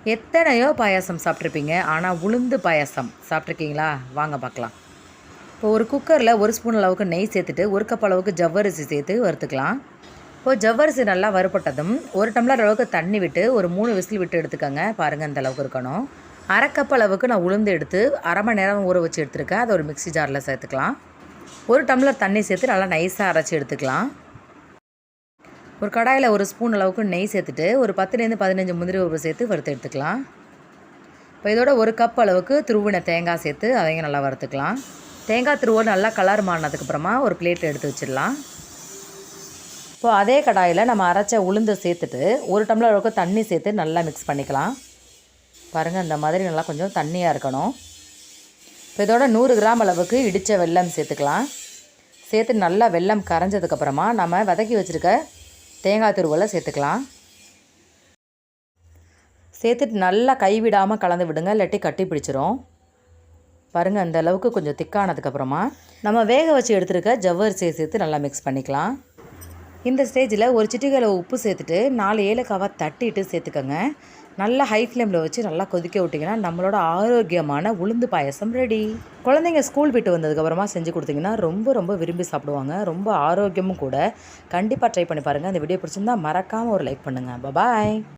எத்தனையோ பாயாசம் சாப்பிட்ருப்பீங்க, ஆனால் உளுந்து பாயாசம் சாப்பிட்ருக்கீங்களா? வாங்க பார்க்கலாம். இப்போ ஒரு குக்கரில் 1 ஸ்பூன் அளவுக்கு நெய் சேர்த்துட்டு 1 கப் அளவுக்கு ஜவ்வரிசி சேர்த்து வறுத்துக்கலாம். இப்போது ஜவ்வரிசி நல்லா வறுப்பட்டதும் 1 டம்ளர் அளவுக்கு தண்ணி விட்டு ஒரு 3 விசில் விட்டு எடுத்துக்கோங்க. பாருங்கள், இந்த அளவுக்கு இருக்கணும். 1/2 கப் அளவுக்கு நான் உளுந்து எடுத்து 1/2 மணி நேரம் ஊற வச்சு எடுத்துருக்கேன். அதை ஒரு மிக்ஸி ஜாரில் சேர்த்துக்கலாம். 1 டம்ளர் தண்ணி சேர்த்து நல்லா நைஸாக அரைச்சி எடுத்துக்கலாம். ஒரு கடாயில் 1 ஸ்பூன் அளவுக்கு நெய் சேர்த்துட்டு ஒரு 10லேருந்து 15 முந்திரி பருப்பு சேர்த்து வறுத்து எடுத்துக்கலாம். இப்போ இதோட 1 கப் அளவுக்கு துருவின தேங்காய் சேர்த்து அதையும் நல்லா வறுத்துக்கலாம். தேங்காய் துருவல் நல்லா கலர் மாறினதுக்கப்புறமா ஒரு பிளேட்டில் எடுத்து வச்சிடலாம். இப்போது அதே கடாயில் நம்ம அரைச்ச உளுந்தை சேர்த்துட்டு 1 டம்ளர் அளவுக்கு தண்ணி சேர்த்து நல்லா மிக்ஸ் பண்ணிக்கலாம். பாருங்கள், இந்த மாதிரி நல்லா கொஞ்சம் தண்ணியாக இருக்கணும். இப்போ இதோட 100 கிராம் அளவுக்கு இடித்த வெல்லம் சேர்த்துக்கலாம். சேர்த்து நல்லா வெல்லம் கரைஞ்சதுக்கப்புறமா நம்ம வதக்கி வச்சுருக்க தேங்காய் துருவலை சேர்த்துக்கலாம். சேர்த்துட்டு நல்லா கைவிடாமல் கலந்து விடுங்க, இல்லாட்டி கட்டி பிடிச்சிரும். பாருங்கள், அந்த அளவுக்கு கொஞ்சம் திக்கானதுக்கப்புறமா நம்ம வேக வச்சு எடுத்துருக்க ஜவ்வரிசியை சேர்த்து நல்லா மிக்ஸ் பண்ணிக்கலாம். இந்த ஸ்டேஜில் ஒரு சிட்டிகையில் உப்பு சேர்த்துட்டு 4 ஏலக்காவை தட்டிட்டு சேர்த்துக்கோங்க. நல்லா ஹை ஃப்ளேமில் வச்சு நல்லா கொதிக்க விட்டிங்கன்னா நம்மளோட ஆரோக்கியமான உளுந்து பாயசம் ரெடி. குழந்தைங்க ஸ்கூல் விட்டு வந்ததுக்கப்புறமா செஞ்சு கொடுத்தீங்கன்னா ரொம்ப ரொம்ப விரும்பி சாப்பிடுவாங்க. ரொம்ப ஆரோக்கியமும் கூட. கண்டிப்பாக ட்ரை பண்ணி பாருங்கள். இந்த வீடியோ பிடிச்சிருந்தா மறக்காமல் ஒரு லைக் பண்ணுங்கள். பாய்.